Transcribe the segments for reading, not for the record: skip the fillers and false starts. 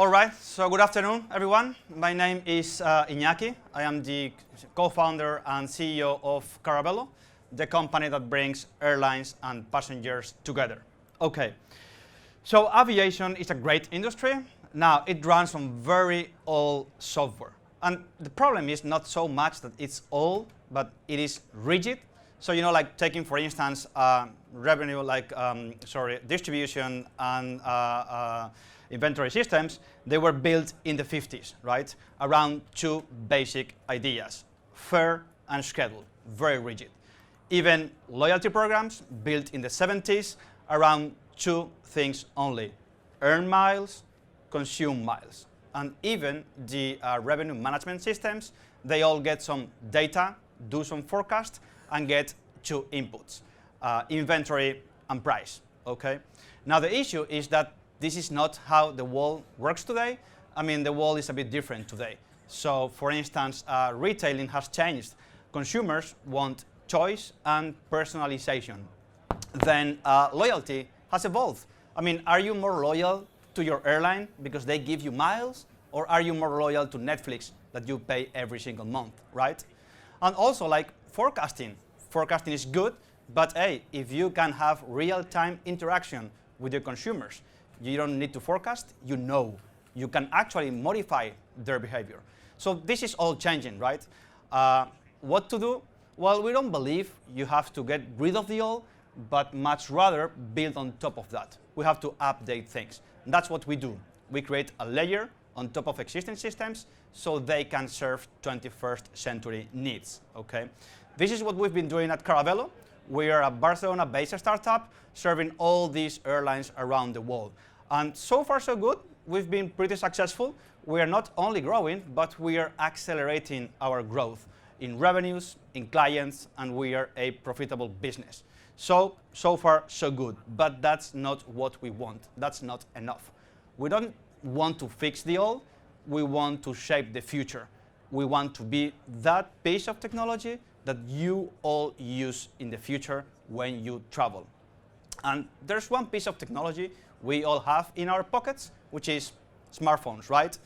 All right, so good afternoon, everyone. My name is Inaki. I am the co-founder and CEO of Caravelo, the company that brings airlines and passengers together. Okay, so aviation is a great industry. Now, it runs on very old software. And the problem is not so much that it's old, but it is rigid. So, you know, like taking, for instance, revenue, like, distribution and inventory systems, they were built in the 50s, right? Around two basic ideas, fare and schedule, very rigid. Even loyalty programs built in the 70s around two things only, earn miles, consume miles. And even the revenue management systems, they all get some data, do some forecast, and get two inputs, inventory and price, okay? Now the issue is that this is not how the world works today. I mean, the world is a bit different today. So for instance, retailing has changed. Consumers want choice and personalization. Then loyalty has evolved. I mean, are you more loyal to your airline because they give you miles, or are you more loyal to Netflix that you pay every single month, right? And also, like, forecasting. Forecasting is good, but hey, if you can have real-time interaction with your consumers, you don't need to forecast, you know. You can actually modify their behavior. So this is all changing, right? What to do? Well, we don't believe you have to get rid of the old, but much rather build on top of that. We have to update things. And that's what we do. We create a layer on top of existing systems so they can serve 21st century needs, okay? This is what we've been doing at Caravelo. We are a Barcelona-based startup serving all these airlines around the world. And so far, so good. We've been pretty successful. We are not only growing, but we are accelerating our growth in revenues, in clients, and we are a profitable business. So far, so good. But that's not what we want. That's not enough. We don't want to fix the old. We want to shape the future. We want to be that piece of technology that you all use in the future when you travel. And there's one piece of technology we all have in our pockets, which is smartphones, right?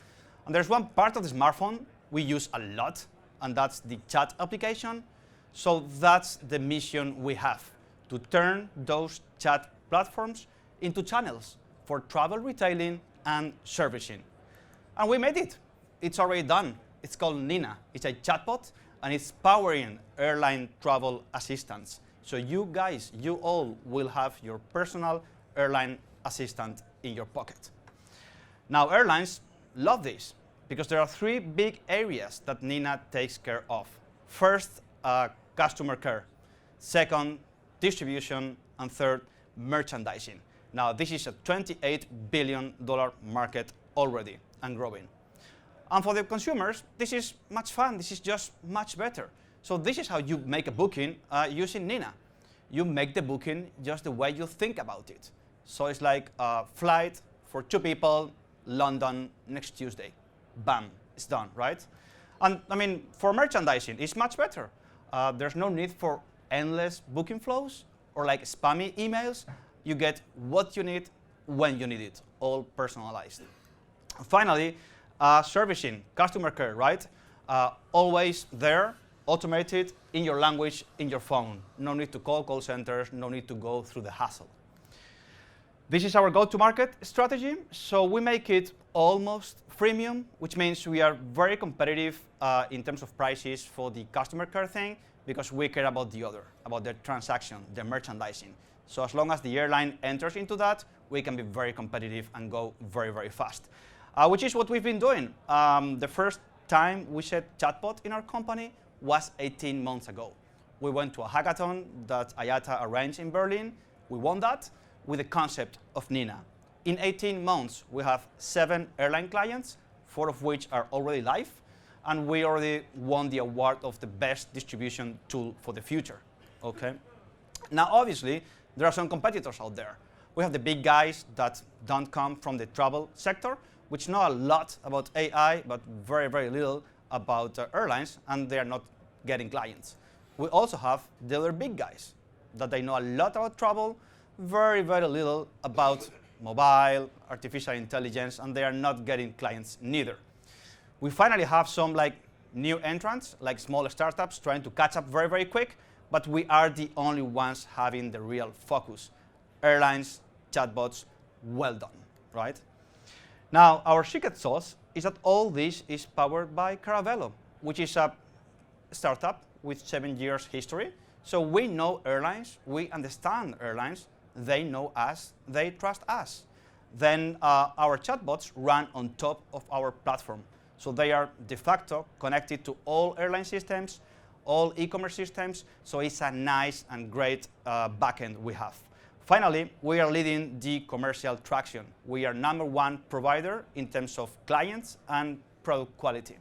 And there's one part of the smartphone we use a lot, and that's the chat application. So that's the mission we have, to turn those chat platforms into channels for travel retailing and servicing. And we made it. It's already done. It's called Nina. It's a chatbot, and it's powering airline travel assistants. So you guys, you all will have your personal airline assistant in your pocket. Now, airlines love this because there are three big areas that Nina takes care of. First, customer care. Second, distribution. And third, merchandising. Now, this is a $28 billion market already and growing. And for the consumers, this is much fun. This is just much better. So this is how you make a booking using Nina. You make the booking just the way you think about it. So it's like a flight for two people, London, next Tuesday. Bam, it's done, right? And I mean, for merchandising, it's much better. There's no need for endless booking flows or like spammy emails. You get what you need when you need it, all personalized. Finally, servicing, customer care, right? Always there, automated, in your language, in your phone. No need to call centers, no need to go through the hassle. This is our go-to-market strategy. So we make it almost freemium, which means we are very competitive in terms of prices for the customer care thing, because we care about the other, about the transaction, the merchandising. So as long as the airline enters into that, we can be very competitive and go very, very fast, which is what we've been doing. The first time we said chatbot in our company was 18 months ago. We went to a hackathon that IATA arranged in Berlin. We won that with the concept of Nina. In 18 months, we have 7 airline clients, 4 of which are already live, and we already won the award of the best distribution tool for the future, okay? Now, obviously, there are some competitors out there. We have the big guys that don't come from the travel sector, which know a lot about AI, but very, very little about airlines, and they are not getting clients. We also have the other big guys that they know a lot about travel, very, very little about mobile, artificial intelligence, and they are not getting clients neither. We finally have some new entrants, like small startups, trying to catch up very, very quick, but we are the only ones having the real focus. Airlines, chatbots, well done, right? Now, our secret sauce is that all this is powered by Caravelo, which is a startup with 7 years history. So we know airlines, we understand airlines, they know us, they trust us. Then our chatbots run on top of our platform. So they are de facto connected to all airline systems, all e-commerce systems, so it's a nice and great backend we have. Finally, we are leading the commercial traction. We are #1 provider in terms of clients and product quality.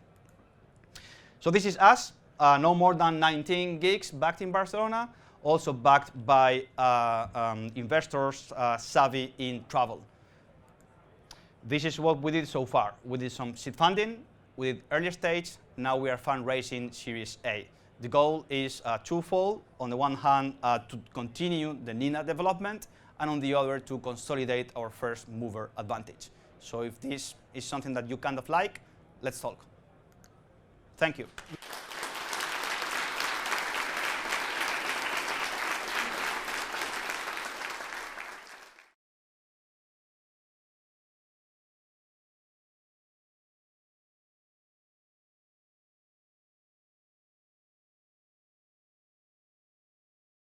So this is us, no more than 19 gigs backed in Barcelona, also backed by investors savvy in travel. This is what we did so far. We did some seed funding, we did early stage, now we are fundraising Series A. The goal is twofold. On the one hand, to continue the NINA development, and on the other, to consolidate our first mover advantage. So if this is something that you kind of like, let's talk. Thank you.